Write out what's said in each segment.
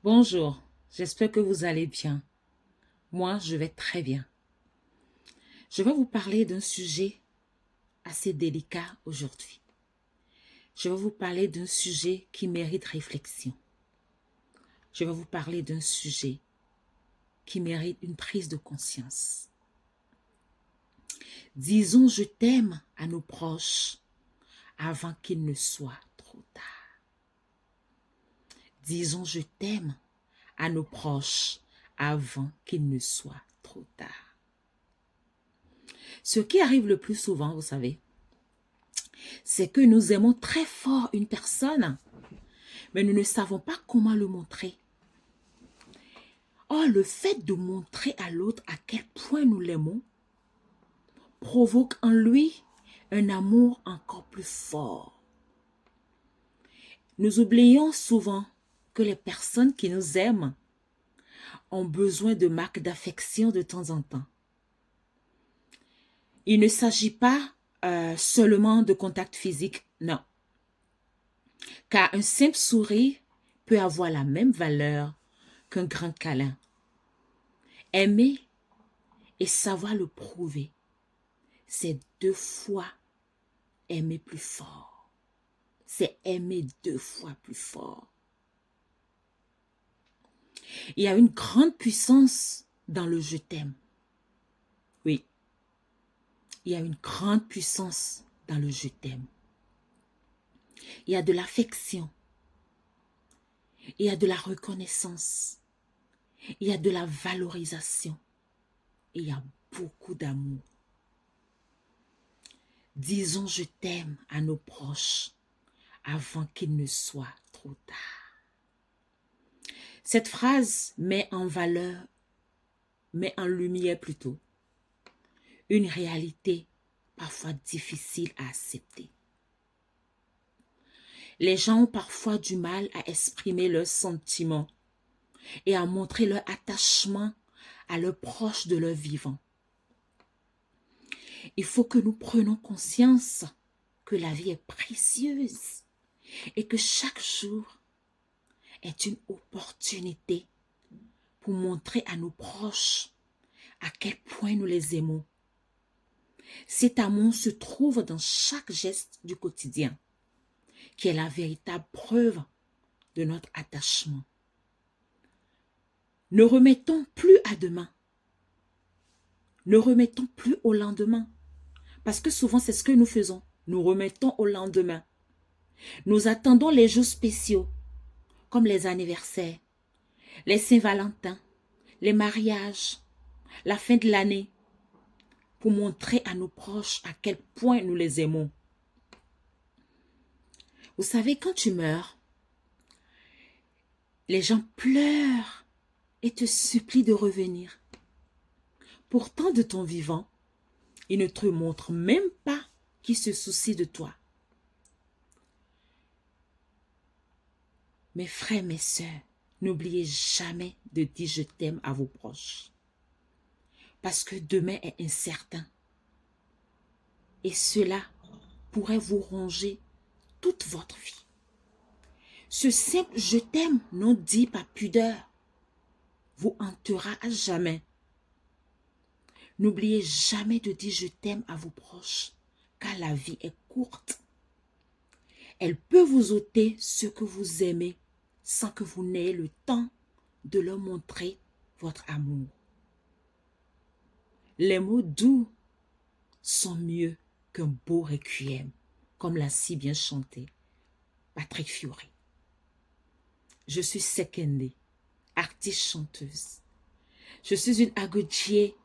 Bonjour, j'espère que vous allez bien. Moi, je vais très bien. Je vais vous parler d'un sujet assez délicat aujourd'hui. Je vais vous parler d'un sujet qui mérite réflexion. Je vais vous parler d'un sujet qui mérite une prise de conscience. Disons je t'aime à nos proches avant qu'il ne soit trop tard. Disons je t'aime à nos proches avant qu'il ne soit trop tard. Ce qui arrive le plus souvent, vous savez, c'est que nous aimons très fort une personne, mais nous ne savons pas comment le montrer. Or, le fait de montrer à l'autre à quel point nous l'aimons provoque en lui un amour encore plus fort. Nous oublions souvent que les personnes qui nous aiment ont besoin de marques d'affection de temps en temps. Il ne s'agit pas seulement de contact physique, non. Car un simple sourire peut avoir la même valeur qu'un grand câlin. Aimer et savoir le prouver, c'est deux fois aimer plus fort. C'est aimer deux fois plus fort. Il y a une grande puissance dans le je t'aime. Oui, il y a une grande puissance dans le je t'aime. Il y a de l'affection. Il y a de la reconnaissance. Il y a de la valorisation. Et il y a beaucoup d'amour. Disons je t'aime à nos proches avant qu'il ne soit trop tard. Cette phrase met en valeur, met en lumière plutôt, une réalité parfois difficile à accepter. Les gens ont parfois du mal à exprimer leurs sentiments et à montrer leur attachement à leurs proches de leur vivant. Il faut que nous prenions conscience que la vie est précieuse et que chaque jour est une opportunité pour montrer à nos proches à quel point nous les aimons. Cet amour se trouve dans chaque geste du quotidien, qui est la véritable preuve de notre attachement. Ne remettons plus à demain. Ne remettons plus au lendemain. Parce que souvent, c'est ce que nous faisons. Nous remettons au lendemain. Nous attendons les jours spéciaux, comme les anniversaires, les Saint-Valentin, les mariages, la fin de l'année, pour montrer à nos proches à quel point nous les aimons. Vous savez, quand tu meurs, les gens pleurent et te supplient de revenir. Pourtant, de ton vivant, ils ne te montrent même pas qu'ils se soucient de toi. Mes frères, mes sœurs, n'oubliez jamais de dire je t'aime à vos proches. Parce que demain est incertain. Et cela pourrait vous ronger toute votre vie. Ce simple je t'aime non dit par pudeur vous hantera à jamais. N'oubliez jamais de dire je t'aime à vos proches, car la vie est courte. Elle peut vous ôter ce que vous aimez sans que vous n'ayez le temps de leur montrer votre amour. Les mots doux sont mieux qu'un beau requiem, comme l'a si bien chanté Patrick Fiori. Je suis Sekende, artiste chanteuse. Je suis une Agodjier.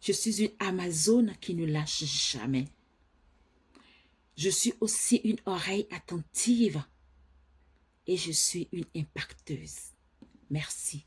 Je suis une Amazone qui ne lâche jamais. Je suis aussi une oreille attentive et je suis une impacteuse. Merci.